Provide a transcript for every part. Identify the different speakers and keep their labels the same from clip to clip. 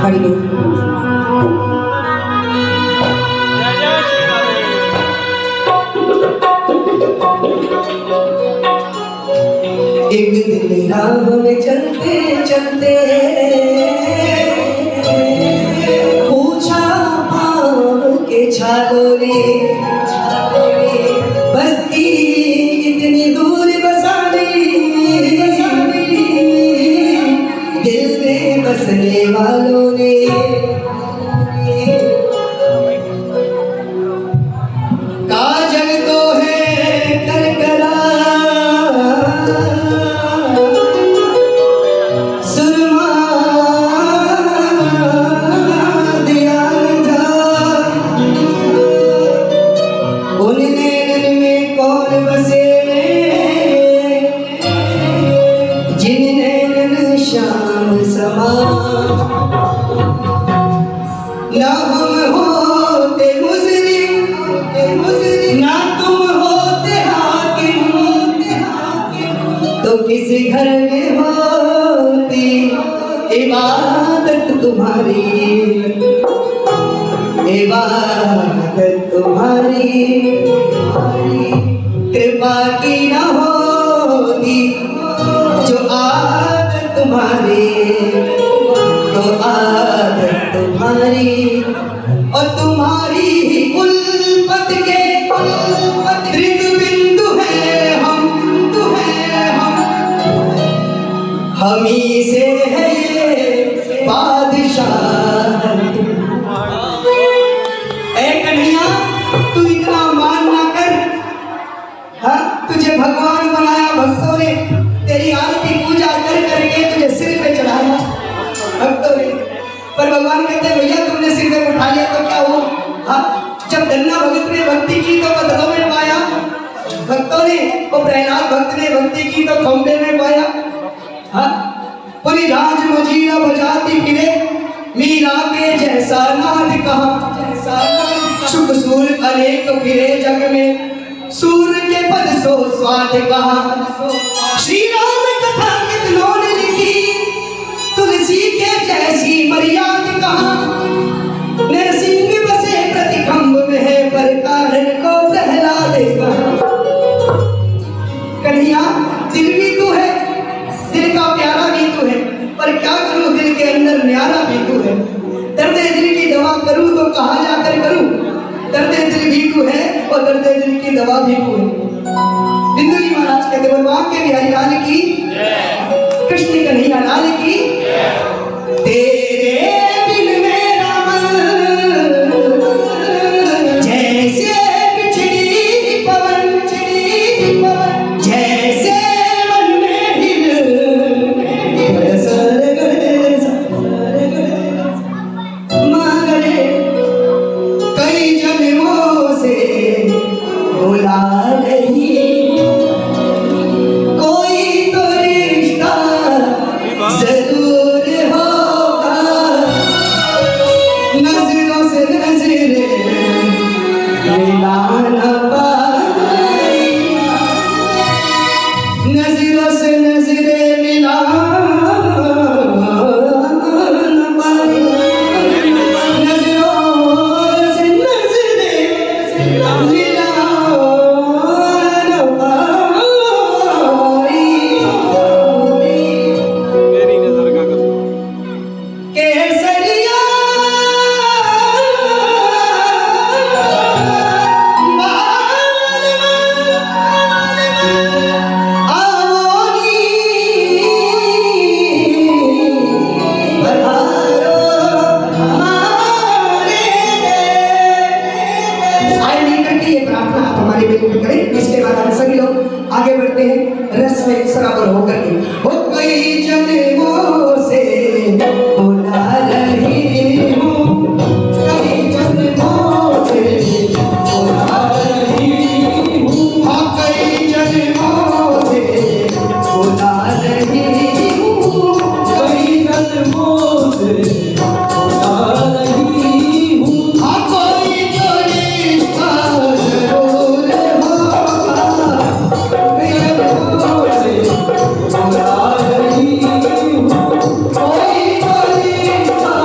Speaker 1: एक दिन राह में चलते चलते पूछा पाँव के छालों ने बस्ती इतनी दूर बसानी दिल में बसने वालों ने काजल तो है करकरा सुरमा दिया जा उन नैनन में कौन बसे जिन नैनन शाम समा ना हम होते मुजरिम ना तुम होते हाकिम तो किसी घर में होती इबादत तुम्हारी कृपा की ना होती जो आदत तुम्हारी तो आदत तुम्हारी और तुम्हारी ही उल्फत के हृद बिंदु है हम ही से है ये बादशाह। ए कन्हैया तू इतना मान ना कर, हाँ तुझे भगवान बनाया भक्तों ने तेरी आरती पूजा कर करके तुझे सिर पे चढ़ाया भक्तों ने, पर भगवान कहते भैया तुमने सिर पे उठा लिया तो क्या हुआ? हाँ जब गन्ना भगत ने भक्ति की तो बदलों में पाया भक्तों ने, और प्रहलाद भक्त ने भक्ति की तो खंबे में पाया। हाँ पूरी राज मजीरा बजाती फिरे मीरा के जैसा नाद कहा शुभ सूर अनेक फिरे जग में सूर के पद सो स्वाद कहा। श्री राम कथा कितनों ने लिखी तुलसी के जैसी मर्याद कहा। नरसिंह बसे प्रतिखंब में है पर कारण को प्रहलाद कहा। कन्हैया दिल भी तू है, दिल का प्यारा भी तू है, पर क्या करूं दिल के अंदर न्यारा भी तू है। दर्द दिल की दवा करूं तो कहां जाकर करूं? दर्द दिल भी तू है और दर्द दिल की दवा भी तू है। बिंदु जी महाराज कहते भगवान के बिहारी लाल की, कृष्ण कन्हैया लाल की। तेरे बिन मेरा मन जैसे बिछड़ी पवन जैसे मन में हिल मगरे कई जन्मों से बुला रही कोई तो रिश्ता जरूर होगा। नजरों से नजरें मिला न पाई, नजरों से नजरें मिला न पाई, नजरों से नजरें मिला न पाई। केसरिया हमारे बिल्कुल करें। इसके बाद हम सभी लोग आगे बढ़ते हैं रस में सराबर होकर के। हो कई जन्मों से बुला रही हूँ, कई जन्मों से बुला रही हूँ, हाँ कई जन्मों से बुला रही हूँ, कई जन्मों से बुला रही हूँ, हाँ कोई तो रिश्ता जरूर होगा। कई जन्मों से बुला रही हूँ, कोई तो रिश्ता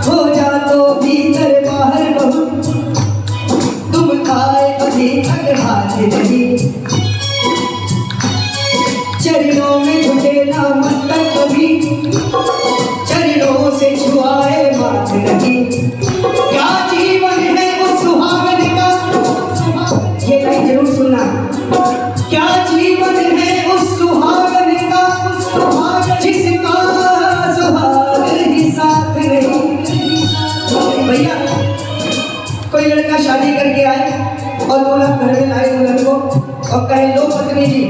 Speaker 1: हो जा तो भीतर बाहर बहुत तुम खाए अभी तक हाथ नहीं चरणों में झुके ना मस्तक कभी चरणों से छुआए बात नहीं क्या जीवन है वो सुहागन का ये नहीं जरूर सुनना क्या जीवन है उस सुहागन का जिसका सुहाग ही साथ नहीं भैया कोई लड़का शादी करके आए और 2 लाख घर में लाए दुल्हन को और कहे लो पत्नी जी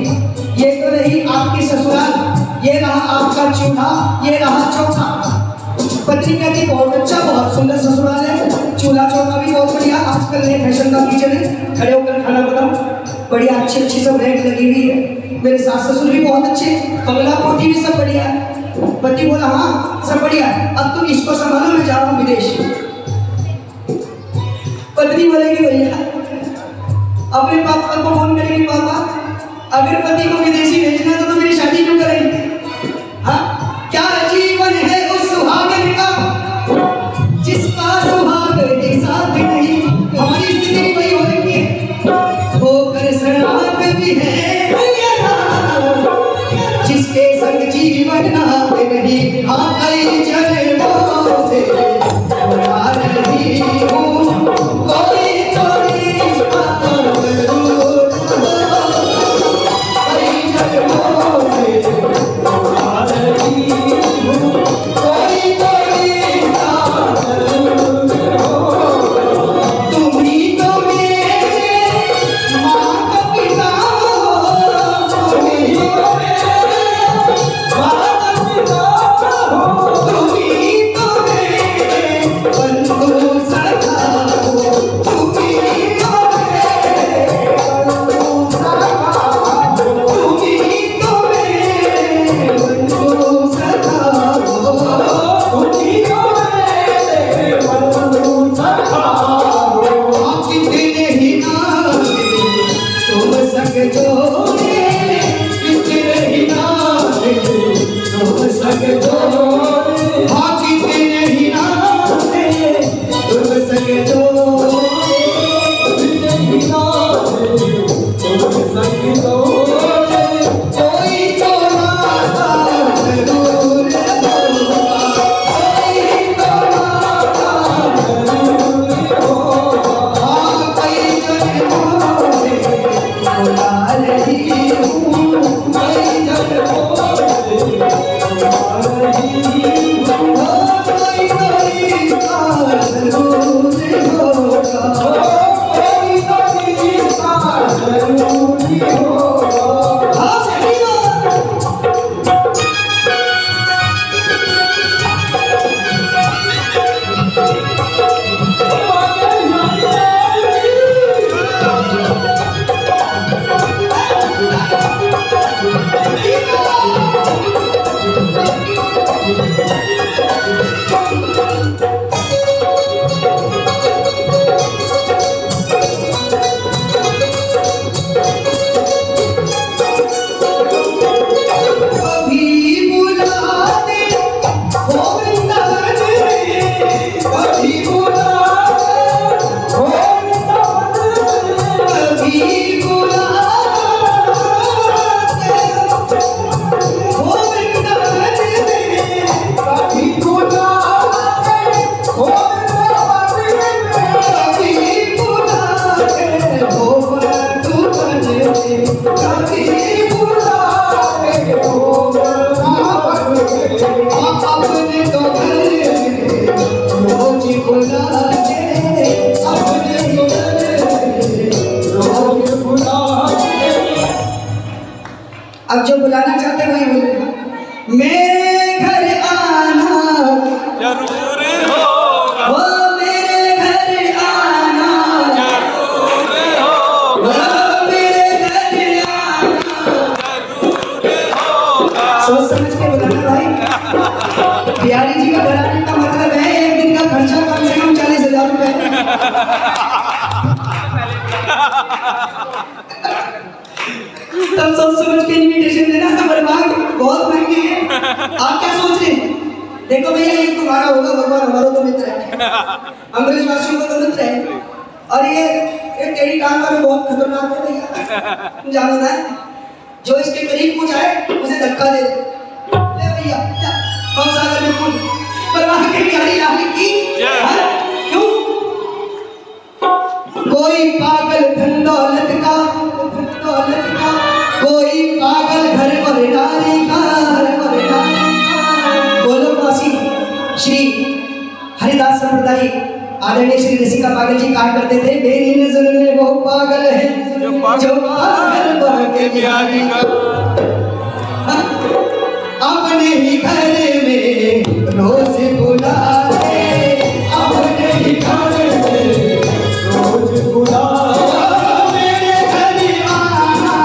Speaker 1: ये तो नहीं आपकी ससुराल ये रहा आपका चूल्हा ये रहा चौका पत्नी कहती बहुत अच्छा बहुत सुंदर ससुराल है चूल्हा चौका भी बहुत बढ़िया आजकल नए फैशन का किचन है खड़े होकर खाना बनाओ बढ़िया अच्छी अच्छी सब रेट लगी हुई है मेरे सास ससुर भी बहुत अच्छे बंगला कोठी भी सब बढ़िया है पति बोला हाँ सब बढ़िया है अब तुम इसको संभालो मैं जा रहा हूँ विदेश पत्नी बोलेगी भैया अपने पापा को फोन करेगी पापा अगर पति को विदेशी भेजना तो मेरी शादी क्यों करेंगे हाँ क्या जीवन है उस सुहागन का जिसका सुहाग के साथ नहीं हमारी स्थिति वही हो रही है होकर शराब भी है जिसके संग जीवन नाते नहीं हाँ कई जन्मों से बुला रही हूँ कोई चोरी अब जो बुलाना चाहते वही बोलेगा मेरे घर आना
Speaker 2: जरूर होगा
Speaker 1: वो मेरे घर आना
Speaker 2: जरूर होगा
Speaker 1: वो मेरे घर आना
Speaker 2: जरूर
Speaker 1: बिहारी जी का घराने का मतलब है एक दिन का खर्चा कम से कम 40,000 रुपए। तब सोच समझ के इनविटेशन देना तो बर्बाद बहुत महंगी है। आप क्या सोच रहे हैं? देखो भैया ये तुम्हारा होगा, भगवान हमारा तो मित्र है, हम ब्रजवासियों का तो मित्र है। और ये टेढ़ी टांग वाले बहुत खतरनाक है भैया, जानो ना, जो इसके करीब कुछ आए उसे धक्का दे दे। ले भैया सागर में कूद, परवाह के बिहारी लाल की क्यों? कोई पागल धन दौलत का, कोई पागल घर और नारी का, गोलोकवासी श्री हरिदास संप्रदाय आदरणीय श्री रसिका पागल जी कहा करते थे, मेरी नजर में वो पागल है जो पागल के बिहारी का अपने ही घर में रोज बुलाए, अपने ही घर में रोज बुलाए, मेरे घर आना,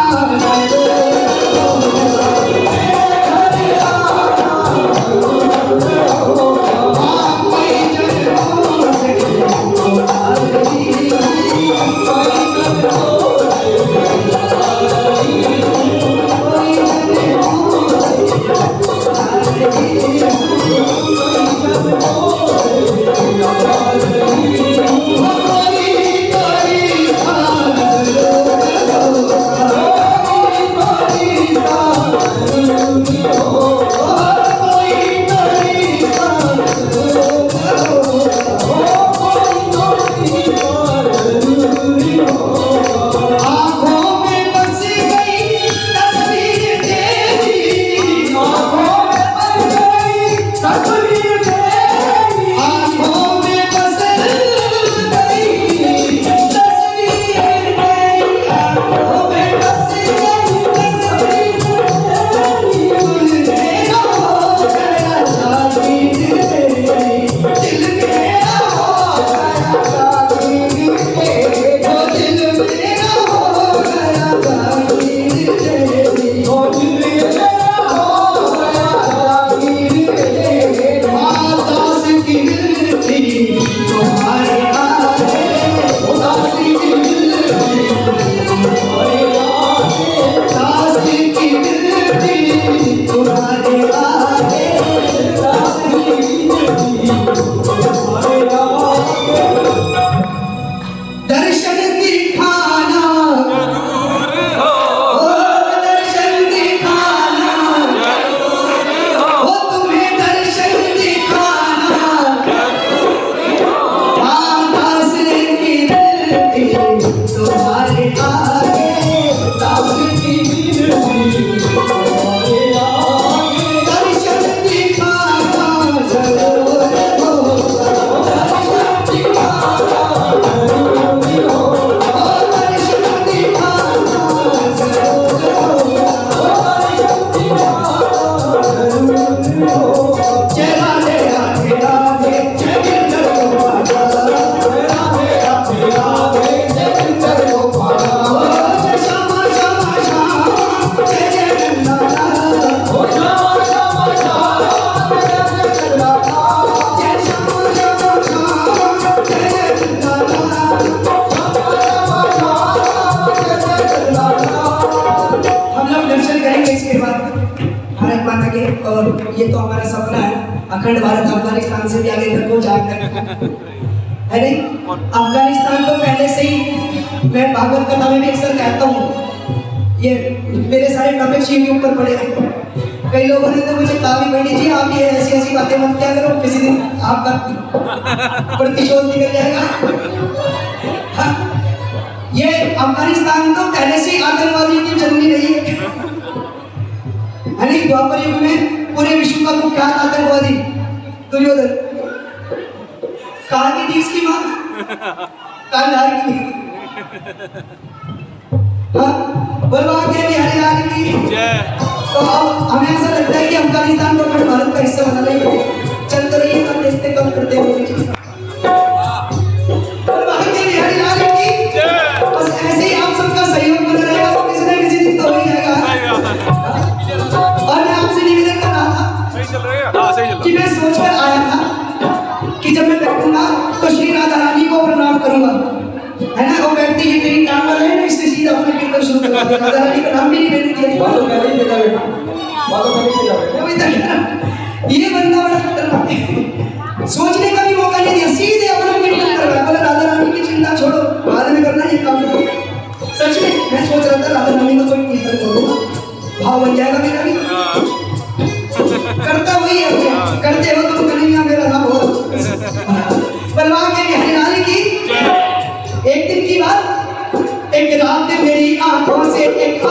Speaker 1: और ये तो हमारा सपना है, अखंड भारत अफगानिस्तान से भी आगे तक हो जाकर है नहीं। अफगानिस्तान तो पहले से ही मैं भागवत कथा में भी अक्सर कहता हूँ, ये मेरे सारे टॉपिक्स यूट्यूब पर पड़े हैं। कई लोगों ने तो मुझे कहा भी पंडित जी आप ये ऐसी ऐसी बातें मत क्या करो, किसी दिन आपका प्रतिशोध निकल जाएगा। हाँ, ये अफगानिस्तान तो पहले से आतंकवादियों की जरूरी रही है नहीं। द्वापर युग में पूरे विश्व का कुख्यात आतंकवादी दुर्योधन, कहां की इसकी मां, कांधार की। बलवान के बिहारी लाल की। तो अब हमें ऐसा लगता है कि अफगानिस्तान को अपने भारत का हिस्सा बनाना ही पड़ेगा। चल तो रही है, देखते कम करते हैं। बलवान के बिहारी लाल की। बस ऐसे ही आप सबका सहयोग बना रहेगा तो किसी न किसी दिन तो हो ही जाएगा। और मैं आपसे निवेदन कर रहा था कि मैं सोच शुरू करवा दिया, राधा रानी का नाम भी नहीं लेने दिया।
Speaker 3: बात तो पहले ही देता बेटा, बात तो पहले ही देता बेटा।
Speaker 1: वो इधर ना, ये बंदा बड़ा खतरनाक है, सोचने का भी मौका नहीं दिया, सीधे अपना कीर्तन करवाया। बोला राधा रानी की चिंता छोड़ो, बाद में करना ये काम करो। सच में मैं सोच रहा था राधा रानी का कोई कीर्तन करूँगा, भाव बन जाएगा मेरा भी। करता वही है, करते हो तुम कन्हैया मेरा नाम हो। बलवान के हरिलाल की एक दिन की बात, एक रात मेरी आंखों से एक